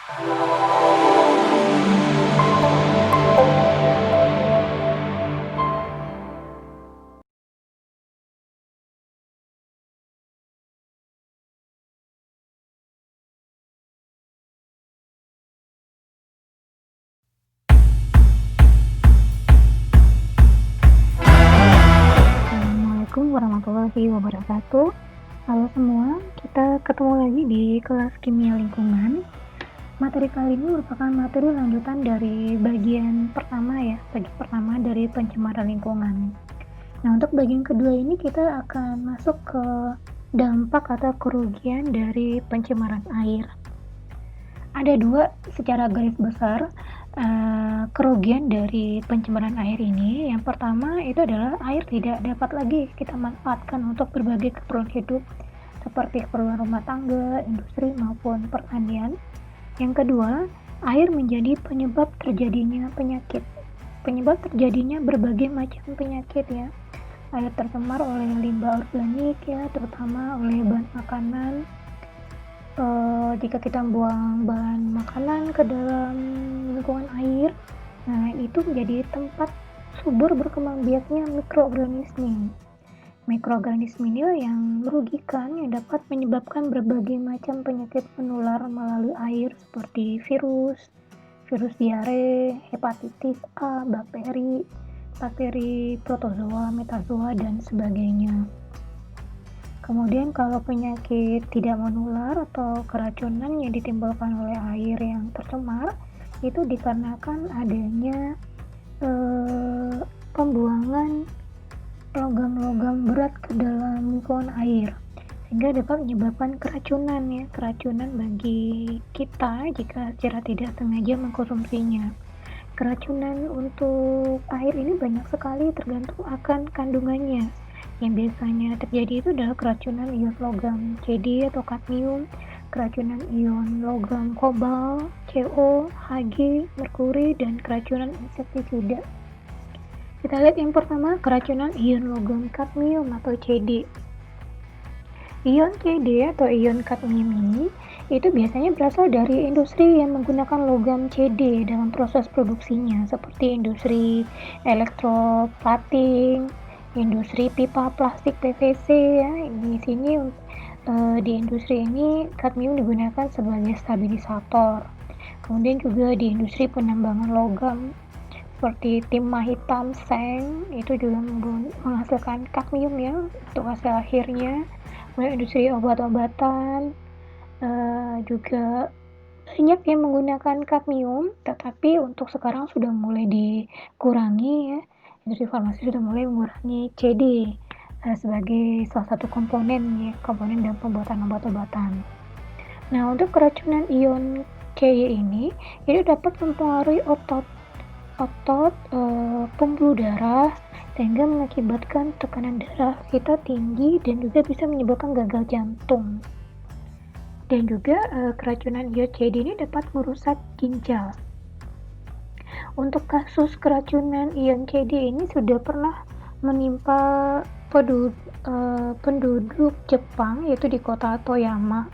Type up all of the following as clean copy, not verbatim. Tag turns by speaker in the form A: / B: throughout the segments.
A: Assalamualaikum warahmatullahi wabarakatuh. Halo semua, kita ketemu lagi di kelas kimia lingkungan. Materi kali ini merupakan materi lanjutan dari bagian pertama dari pencemaran lingkungan. Nah, untuk bagian kedua ini kita akan masuk ke dampak atau kerugian dari pencemaran air. Ada dua secara garis besar kerugian dari pencemaran air ini. Yang pertama itu adalah air tidak dapat lagi kita manfaatkan untuk berbagai keperluan hidup seperti keperluan rumah tangga, industri maupun pertanian. Yang kedua, air menjadi penyebab terjadinya penyakit. Penyebab terjadinya berbagai macam penyakit ya. Air tercemar oleh limbah organik ya, terutama oleh bahan makanan. Jika kita buang bahan makanan ke dalam lingkungan air, nah itu menjadi tempat subur berkembang biaknya mikroorganisme. Mikroorganisme ini yang merugikan, yang dapat menyebabkan berbagai macam penyakit menular melalui air seperti virus diare, hepatitis A, bakteri protozoa, metazoa, dan sebagainya. Kemudian kalau penyakit tidak menular atau keracunan yang ditimbulkan oleh air yang tercemar itu dikarenakan adanya pembuangan logam-logam berat ke dalam lingkungan air, sehingga dapat menyebabkan keracunan bagi kita jika secara tidak sengaja mengkonsumsinya. Keracunan untuk air ini banyak sekali tergantung akan kandungannya. Yang biasanya terjadi itu adalah keracunan ion logam CD atau kadmium, keracunan ion logam kobalt, CO, Hg, merkuri, dan keracunan insektisida. Kita lihat yang pertama, keracunan ion logam kadmium atau CD. Ion CD atau ion kadmium ini itu biasanya berasal dari industri yang menggunakan logam CD dalam proses produksinya, seperti industri elektroplating, industri pipa plastik PVC ya. Di sini di industri ini kadmium digunakan sebagai stabilisator. Kemudian juga di industri penambangan logam seperti timah hitam, seng, itu juga menghasilkan kadmium ya untuk hasil akhirnya. Kemudian industri obat-obatan juga banyak yang menggunakan kadmium, tetapi untuk sekarang sudah mulai dikurangi ya. Industri farmasi sudah mulai mengurangi CD sebagai salah satu komponen dalam pembuatan obat-obatan. Nah, untuk keracunan ion CD ini dapat mempengaruhi otot pembuluh darah sehingga mengakibatkan tekanan darah kita tinggi dan juga bisa menyebabkan gagal jantung. Dan juga keracunan ion CD ini dapat merusak ginjal. Untuk kasus keracunan ion CD ini sudah pernah menimpa penduduk Jepang, yaitu di kota Toyama.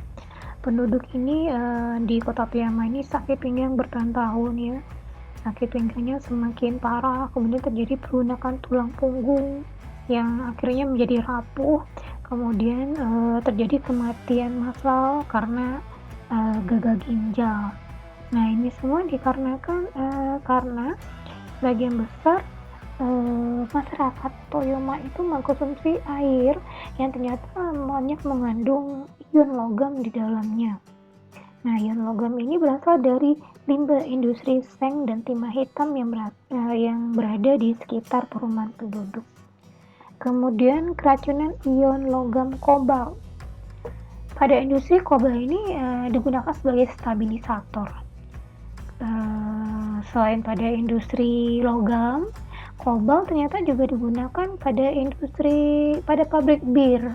A: Penduduk ini di kota Toyama ini sakit pinggang bertahun-tahun ya. Sakit pinggangnya semakin parah, kemudian terjadi perunakan tulang punggung yang akhirnya menjadi rapuh. Kemudian terjadi kematian massal karena gagal ginjal. Nah, ini semua dikarenakan karena sebagian besar masyarakat Toyama itu mengkonsumsi air yang ternyata banyak mengandung ion logam di dalamnya. Nah, ion logam ini berasal dari limbah industri seng dan timah hitam yang berada di sekitar perumahan penduduk. Kemudian keracunan ion logam kobalt. Pada industri kobalt ini digunakan sebagai stabilisator. Selain pada industri logam, kobalt ternyata juga digunakan pada pabrik bir.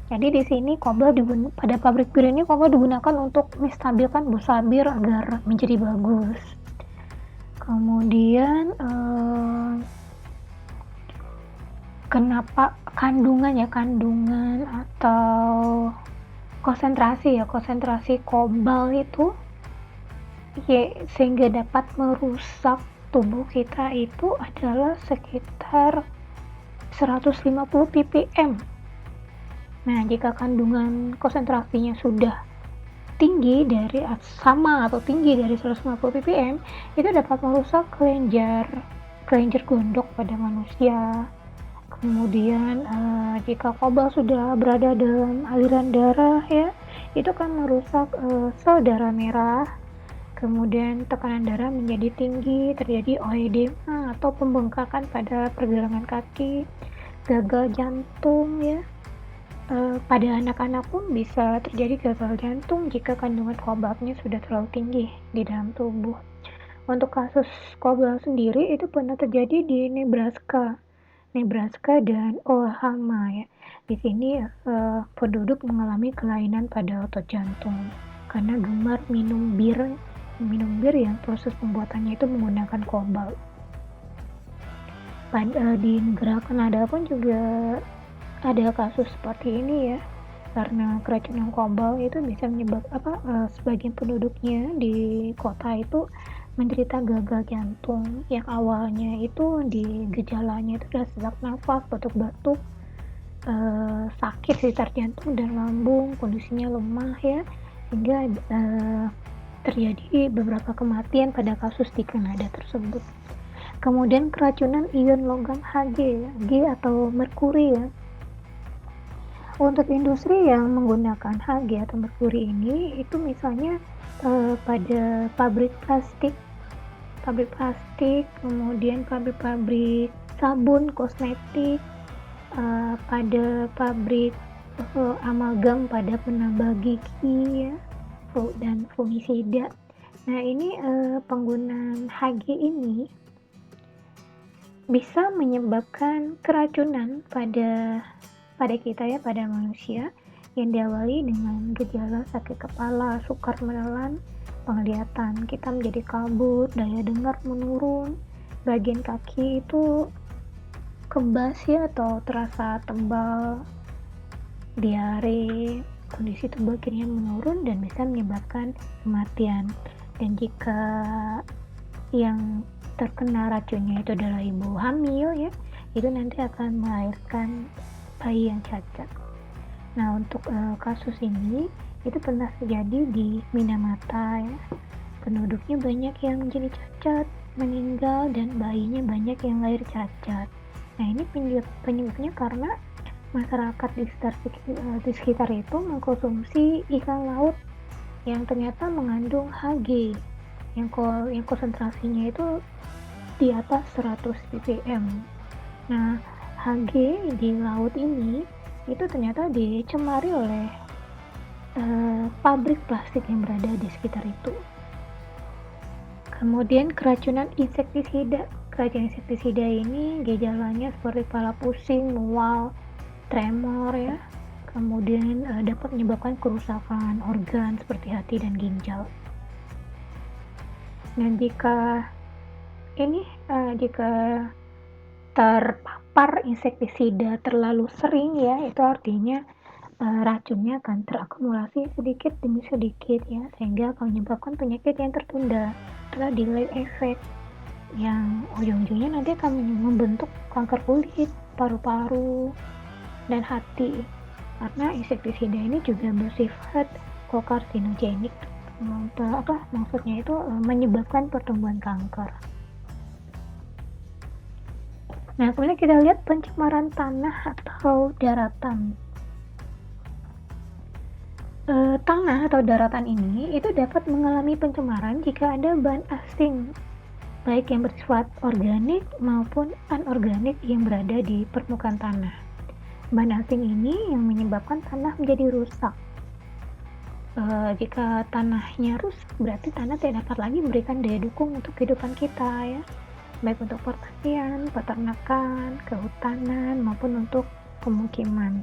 A: Jadi di sini pada pabrik bir ini kobalt digunakan untuk menstabilkan busa bir agar menjadi bagus. Kemudian kenapa kandungan atau konsentrasi kobalt itu sehingga dapat merusak tubuh kita itu adalah sekitar 150 ppm. Nah, jika kandungan konsentrasinya sudah tinggi dari sama atau tinggi dari 150 ppm, itu dapat merusak kelenjar gondok pada manusia. Kemudian jika kobalt sudah berada dalam aliran darah ya, itu akan merusak sel darah merah. Kemudian tekanan darah menjadi tinggi, terjadi oedema atau pembengkakan pada pergelangan kaki, gagal jantung ya. Pada anak-anak pun bisa terjadi gagal jantung jika kandungan kobaltnya sudah terlalu tinggi di dalam tubuh. Untuk kasus kobalt sendiri itu pernah terjadi di Nebraska dan Oklahoma ya. Di sini penduduk mengalami kelainan pada otot jantung karena gemar minum bir yang proses pembuatannya itu menggunakan kobalt. Di negara Kanada pun juga ada kasus seperti ini ya, karena keracunan kobalt itu bisa menyebabkan sebagian penduduknya di kota itu menderita gagal jantung yang awalnya itu di gejalanya itu adalah sesak nafas, batuk-batuk, sakit sekitar jantung dan lambung, kondisinya lemah ya, sehingga terjadi beberapa kematian pada kasus di Kanada tersebut. Kemudian keracunan ion logam Hg atau merkuri ya. Untuk industri yang menggunakan Hg atau merkuri ini itu misalnya pada pabrik plastik, kemudian pabrik sabun, kosmetik, pada pabrik amalgam pada penambah gigi ya, dan fungisida. Nah ini penggunaan Hg ini bisa menyebabkan keracunan pada kita ya, pada manusia, yang diawali dengan gejala sakit kepala, sukar menelan, penglihatan kita menjadi kabut, daya dengar menurun, bagian kaki itu kebas ya atau terasa tebal, diare, kondisi tubuh akhirnya menurun dan bisa menyebabkan kematian. Dan jika yang terkena racunnya itu adalah ibu hamil ya, itu nanti akan melahirkan bayi yang cacat. Nah untuk kasus ini itu pernah terjadi di Minamata ya, penduduknya banyak yang menjadi cacat, meninggal, dan bayinya banyak yang lahir cacat. Nah ini penyebabnya karena masyarakat di sekitar itu mengkonsumsi ikan laut yang ternyata mengandung Hg yang konsentrasinya itu di atas 100 ppm. Nah Hg di laut ini itu ternyata dicemari oleh pabrik plastik yang berada di sekitar itu. Kemudian keracunan insektisida. Keracunan insektisida ini gejalanya seperti kepala pusing, mual, tremor ya. Kemudian dapat menyebabkan kerusakan organ seperti hati dan ginjal. Dan jika terpapar insektisida terlalu sering ya, itu artinya racunnya akan terakumulasi sedikit demi sedikit ya, sehingga akan menyebabkan penyakit yang tertunda adalah delay effect yang ujung-ujungnya nanti akan membentuk kanker kulit, paru-paru, dan hati. Karena insektisida ini juga bersifat kokarsinogenik, maksudnya itu menyebabkan pertumbuhan kanker. Nah kemudian kita lihat pencemaran tanah atau daratan. Tanah atau daratan ini itu dapat mengalami pencemaran jika ada bahan asing, baik yang bersifat organik maupun anorganik yang berada di permukaan tanah. Bahan asing ini yang menyebabkan tanah menjadi rusak. Jika tanahnya rusak, berarti tanah tidak dapat lagi memberikan daya dukung untuk kehidupan kita ya, baik untuk pertanian, peternakan, kehutanan maupun untuk pemukiman.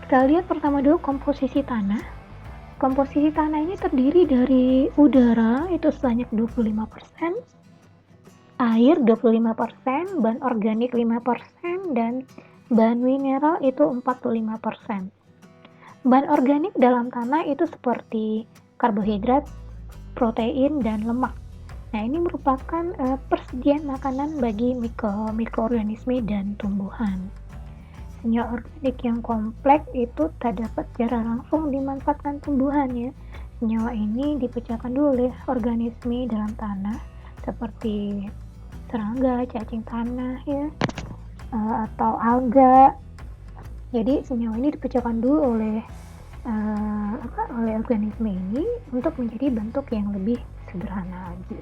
A: Kita lihat pertama dulu komposisi tanah. Komposisi tanah ini terdiri dari udara itu sebanyak 25%, air 25%, bahan organik 5%, dan bahan mineral itu 45%. Bahan organik dalam tanah itu seperti karbohidrat, protein, dan lemak. Nah, ini merupakan persediaan makanan bagi mikroorganisme dan tumbuhan. Senyawa organik yang kompleks itu tak dapat secara langsung dimanfaatkan tumbuhan ya. Senyawa ini dipecahkan dulu oleh organisme dalam tanah seperti serangga, cacing tanah ya, atau alga. Jadi senyawa ini dipecahkan dulu oleh organisme ini untuk menjadi bentuk yang lebih sederhana lagi.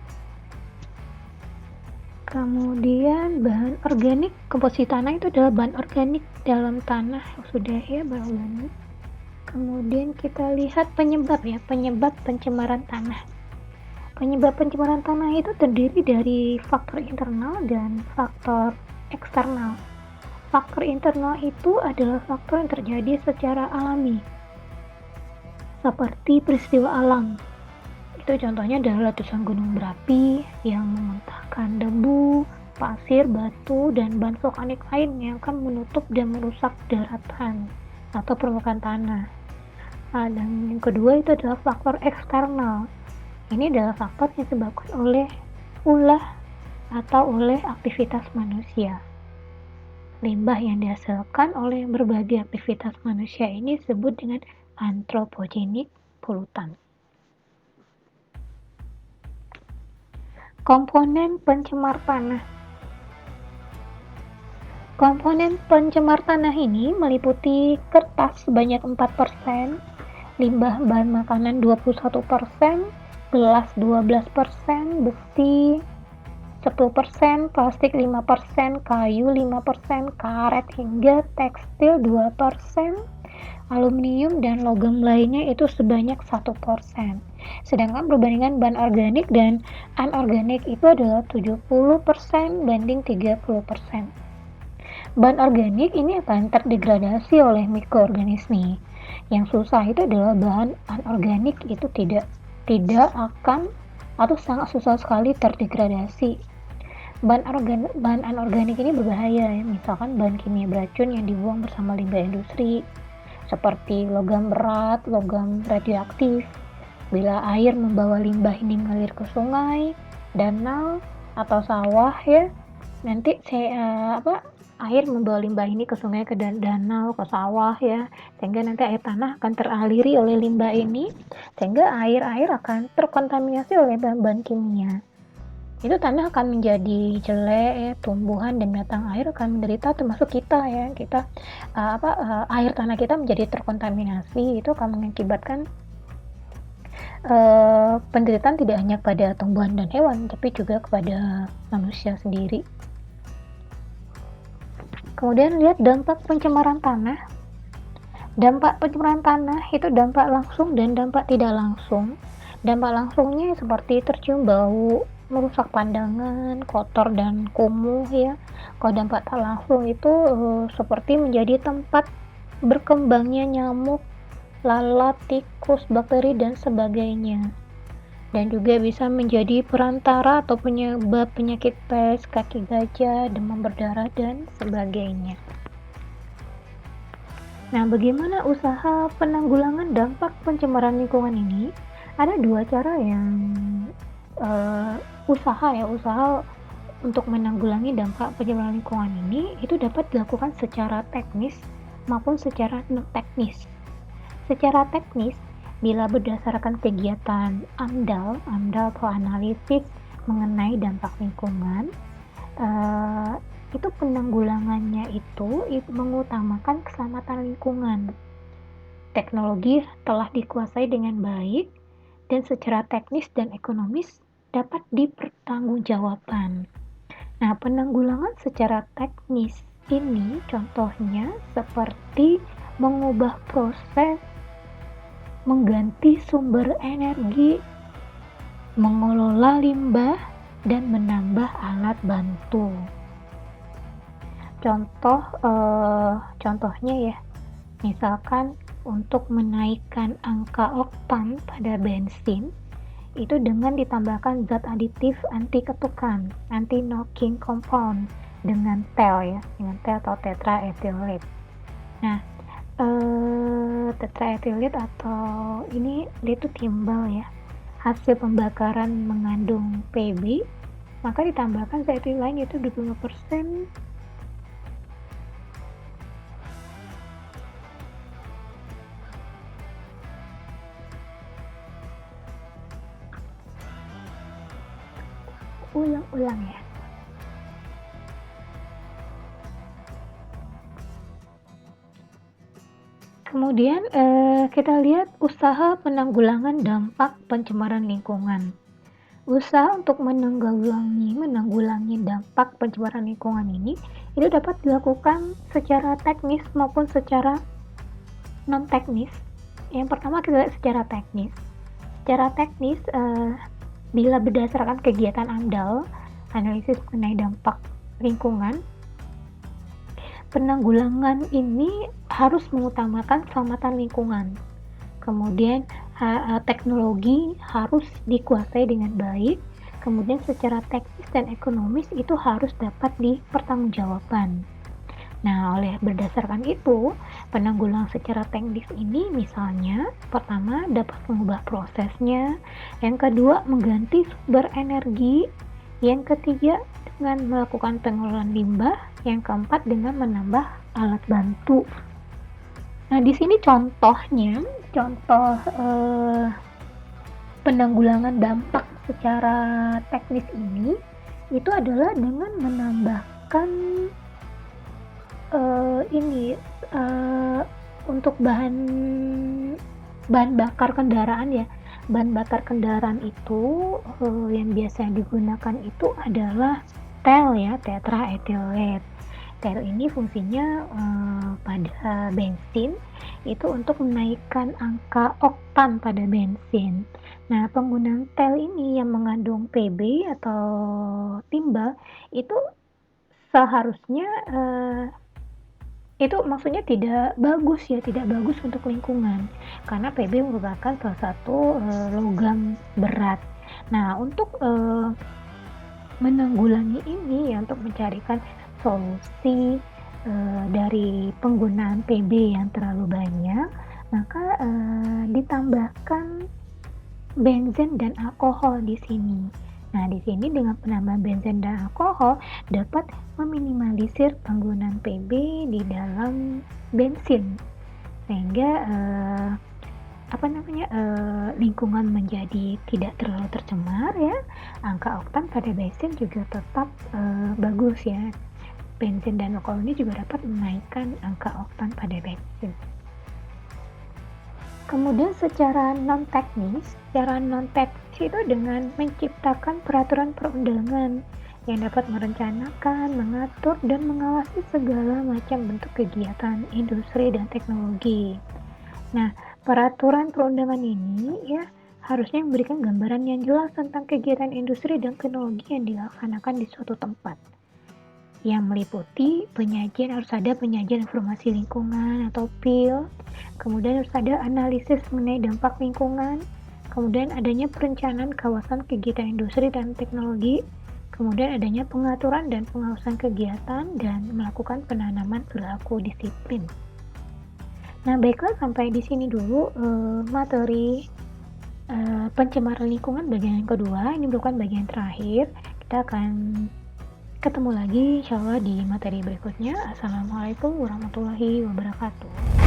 A: Kemudian bahan organik, komposisi tanah itu adalah bahan organik dalam tanah, sudah ya, bahan organik. Kemudian kita lihat penyebab pencemaran tanah. Penyebab pencemaran tanah itu terdiri dari faktor internal dan faktor eksternal. Faktor internal itu adalah faktor yang terjadi secara alami, seperti peristiwa alam. Itu contohnya adalah letusan gunung berapi yang memuntahkan debu, pasir, batu, dan bahan vulkanik lain yang akan menutup dan merusak daratan atau permukaan tanah. Dan yang kedua itu adalah faktor eksternal. Ini adalah faktor yang disebabkan oleh ulah atau oleh aktivitas manusia. Limbah yang dihasilkan oleh berbagai aktivitas manusia ini disebut dengan anthropogenic pollutant. Komponen pencemar tanah. Komponen pencemar tanah ini meliputi kertas sebanyak 4%, limbah bahan makanan 21%, gelas 12%, besi 10%, plastik 5%, kayu 5%, karet hingga tekstil 2%, aluminium dan logam lainnya itu sebanyak 1%. Sedangkan perbandingan bahan organik dan anorganik itu adalah 70% banding 30%. Bahan organik ini akan terdegradasi oleh mikroorganisme. Yang susah itu adalah bahan anorganik, itu tidak akan atau sangat susah sekali terdegradasi. Bahan anorganik ini berbahaya ya, misalkan bahan kimia beracun yang dibuang bersama limbah industri seperti logam berat, logam radioaktif. Bila air membawa limbah ini mengalir ke sungai, danau atau sawah ya, nanti air membawa limbah ini ke sungai, ke danau, ke sawah ya, sehingga nanti air tanah akan teraliri oleh limbah ini, sehingga air akan terkontaminasi oleh bahan-bahan kimia. Itu tanah akan menjadi jelek ya, tumbuhan dan binatang air akan menderita, termasuk kita ya, air tanah kita menjadi terkontaminasi. Itu akan mengakibatkan penderitaan tidak hanya pada tumbuhan dan hewan, tapi juga kepada manusia sendiri. Kemudian lihat dampak pencemaran tanah. Dampak pencemaran tanah itu dampak langsung dan dampak tidak langsung. Dampak langsungnya seperti tercium bau, merusak pandangan, kotor dan kumuh ya. Kalau dampak tak langsung itu seperti menjadi tempat berkembangnya nyamuk, lalat, tikus, bakteri dan sebagainya. Dan juga bisa menjadi perantara atau penyebab penyakit pes, kaki gajah, demam berdarah dan sebagainya. Nah, bagaimana usaha penanggulangan dampak pencemaran lingkungan ini? Ada dua cara yang usaha untuk menanggulangi dampak pencemaran lingkungan ini itu dapat dilakukan secara teknis maupun secara non teknis. Secara teknis, bila berdasarkan kegiatan AMDAL atau analisis mengenai dampak lingkungan, itu penanggulangannya itu mengutamakan keselamatan lingkungan. Teknologi telah dikuasai dengan baik dan secara teknis dan ekonomis dapat dipertanggungjawabkan. Nah, penanggulangan secara teknis ini contohnya seperti mengubah proses, mengganti sumber energi, mengelola limbah, dan menambah alat bantu. Contohnya ya, misalkan untuk menaikkan angka oktan pada bensin itu dengan ditambahkan zat aditif anti ketukan, anti knocking compound dengan TEL atau tetraethylated. Nah, tetraethylated atau ini dia itu timbal ya, hasil pembakaran mengandung Pb, maka ditambahkan zat aktif lain yaitu 25%. Ulang-ulang ya. Kemudian kita lihat usaha penanggulangan dampak pencemaran lingkungan. Usaha untuk menanggulangi dampak pencemaran lingkungan ini itu dapat dilakukan secara teknis maupun secara non teknis. Yang pertama kita lihat secara teknis. Secara teknis bila berdasarkan kegiatan AMDAL, analisis mengenai dampak lingkungan, penanggulangan ini harus mengutamakan keselamatan lingkungan. Kemudian teknologi harus dikuasai dengan baik. Kemudian secara teknis dan ekonomis itu harus dapat dipertanggungjawabkan. Nah, berdasarkan itu, penanggulangan secara teknis ini misalnya, pertama dapat mengubah prosesnya, yang kedua mengganti sumber energi, yang ketiga dengan melakukan pengelolaan limbah, yang keempat dengan menambah alat bantu. Nah, di sini contoh penanggulangan dampak secara teknis ini itu adalah dengan menambahkan untuk bahan bakar kendaraan ya. Bahan bakar kendaraan itu yang biasa digunakan itu adalah TEL ya, tetraethylated. TEL ini fungsinya pada bensin itu untuk menaikkan angka oktan pada bensin. Nah, penggunaan TEL ini yang mengandung Pb atau timbal itu seharusnya itu maksudnya tidak bagus untuk lingkungan karena Pb merupakan salah satu logam berat. Nah, untuk menanggulangi ini ya, untuk mencarikan solusi dari penggunaan Pb yang terlalu banyak, maka ditambahkan benzen dan alkohol di sini. Nah, di sini dengan penambahan benzen dan alkohol dapat meminimalisir penggunaan Pb di dalam bensin sehingga lingkungan menjadi tidak terlalu tercemar ya. Angka oktan pada bensin juga tetap bagus ya. Bensin dan alkohol ini juga dapat menaikkan angka oktan pada bensin. Kemudian secara non teknis itu dengan menciptakan peraturan perundangan yang dapat merencanakan, mengatur, dan mengawasi segala macam bentuk kegiatan industri dan teknologi. Nah, peraturan perundangan ini ya harusnya memberikan gambaran yang jelas tentang kegiatan industri dan teknologi yang dilaksanakan di suatu tempat. Yang meliputi harus ada penyajian informasi lingkungan atau PIL, kemudian harus ada analisis mengenai dampak lingkungan, kemudian adanya perencanaan kawasan kegiatan industri dan teknologi, kemudian adanya pengaturan dan pengawasan kegiatan, dan melakukan penanaman perilaku disiplin. Nah, baiklah, sampai di sini dulu materi pencemaran lingkungan bagian yang kedua. Ini bukan bagian terakhir. Kita akan ketemu lagi insyaallah di materi berikutnya. Assalamualaikum warahmatullahi wabarakatuh.